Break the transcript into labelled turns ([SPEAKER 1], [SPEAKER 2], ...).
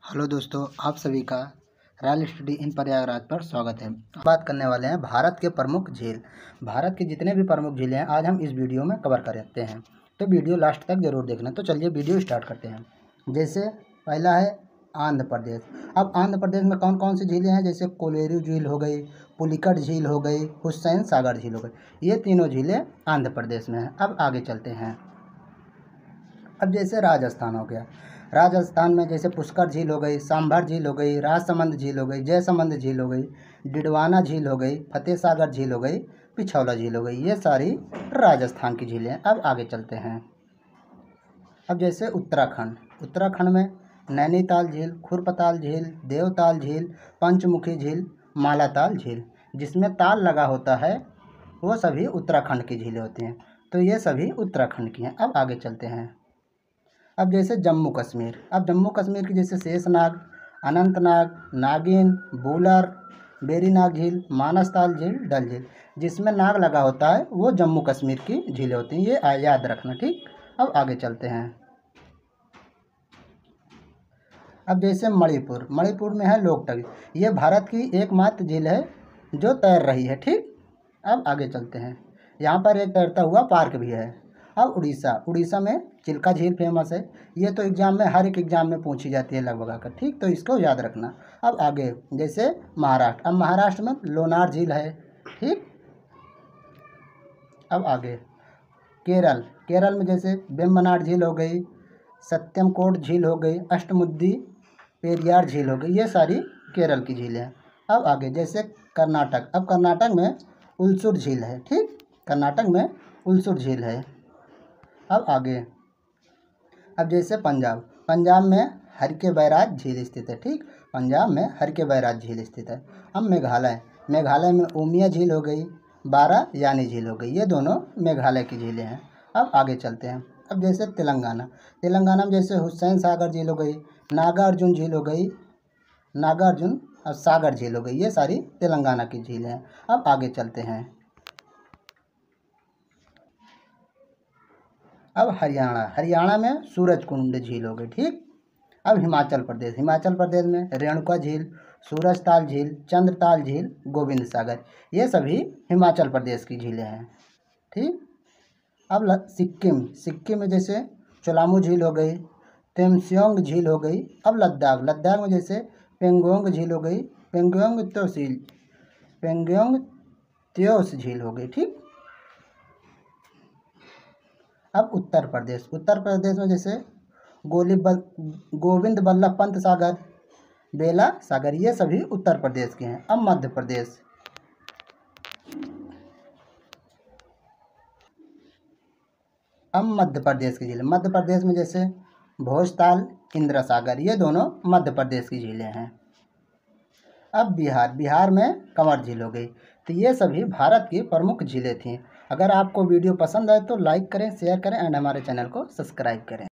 [SPEAKER 1] Hello दोस्तों, आप सभी का रॉयल स्टडी इन प्रयागराज पर स्वागत है। बात करने वाले हैं भारत के प्रमुख झील। भारत के जितने भी प्रमुख झीलें हैं आज हम इस वीडियो में कवर करते हैं, तो वीडियो लास्ट तक जरूर देखना। तो चलिए वीडियो स्टार्ट करते हैं। जैसे पहला है आंध्र प्रदेश। अब आंध्र प्रदेश में कौन कौन सी झीलें हैं, जैसे कोलेरू झील हो गई, पुलिकट झील हो गई, हुसैन सागर झील हो गई। ये तीनों झीलें आंध्र प्रदेश में हैं। अब आगे चलते हैं। अब जैसे राजस्थान हो गया, राजस्थान में जैसे पुष्कर झील हो गई, सांभर झील हो गई, राजसमंद झील हो गई, जयसमंद झील हो गई, डिडवाना झील हो गई, फतेह सागर झील हो गई, पिछौला झील हो गई। ये सारी राजस्थान की झीलें हैं। अब आगे चलते हैं। अब जैसे उत्तराखंड, उत्तराखंड में नैनीताल झील, खुरपताल झील, देवताल झील, पंचमुखी झील, मालाताल झील, जिसमें ताल लगा होता है वो सभी उत्तराखंड की झीलें होती हैं। तो ये सभी उत्तराखंड की हैं। अब आगे चलते हैं। अब जैसे जम्मू कश्मीर, अब जम्मू कश्मीर की जैसे शेषनाग, अनंतनाग, नागिन, बूलर, वेरीनाग झील, मानसताल झील, डल झील, जिसमें नाग लगा होता है वो जम्मू कश्मीर की झीलें होती हैं। ये याद रखना, ठीक। अब आगे चलते हैं। अब जैसे मणिपुर, मणिपुर में है लोकटक। ये भारत की एकमात्र झील है जो तैर रही है, ठीक। अब आगे चलते हैं। यहाँ पर एक तैरता हुआ पार्क भी है। अब उड़ीसा, उड़ीसा में चिल्का झील फेमस है। ये तो एग्जाम में, हर एक एग्जाम में पूछी जाती है लगभग आकर, ठीक। तो इसको याद रखना। अब आगे जैसे महाराष्ट्र, अब महाराष्ट्र में लोनार झील है, ठीक। अब आगे केरल, केरल में जैसे वेम्बनाड झील हो गई, सत्यमकोट झील हो गई, अष्टमुडी पेरियार झील हो गई। ये सारी केरल की झीलें हैं। अब आगे जैसे कर्नाटक, अब कर्नाटक में उलसुर झील है, ठीक। कर्नाटक में उलसुर झील है। अब आगे, अब जैसे पंजाब, पंजाब में हर के बैराज झील स्थित है, ठीक। पंजाब में हर के बैराज झील स्थित है। अब मेघालय, मेघालय में उमिया झील हो गई, बारा यानी झील हो गई। ये दोनों मेघालय की झीलें हैं। अब आगे चलते हैं। अब जैसे तेलंगाना, तेलंगाना में जैसे हुसैन सागर झील हो गई, नागार्जुन झील हो गई, नागार्जुन और सागर झील हो गई। ये सारी तेलंगाना की झीलें हैं। अब आगे चलते हैं। अब हरियाणा, हरियाणा में सूरजकुंड झील हो गई, ठीक। अब हिमाचल प्रदेश, हिमाचल प्रदेश में रेणुका झील, सूरजताल झील, चंद्रताल झील, गोविंद सागर। ये सभी हिमाचल प्रदेश की झीलें हैं, ठीक। अब सिक्किम, सिक्किम में जैसे चोलामू झील हो गई, तेमस्योंग झील हो गई। अब लद्दाख, लद्दाख में जैसे पेंगोंग झील हो गई, पेंगोंग त्योस झील हो गई, ठीक। अब उत्तर प्रदेश, उत्तर प्रदेश में जैसे गोविंद बल्लभ पंत सागर, बेला सागर। ये सभी उत्तर प्रदेश के हैं। अब मध्य प्रदेश, अब मध्य प्रदेश की झीलें, मध्य प्रदेश में जैसे भोजताल, इंदिरा सागर। ये दोनों मध्य प्रदेश की झीलें हैं। अब बिहार, बिहार में कंवर झील हो गई। तो ये सभी भारत की प्रमुख झीलें थीं। अगर आपको वीडियो पसंद आए तो लाइक करें, शेयर करें एंड हमारे चैनल को सब्सक्राइब करें।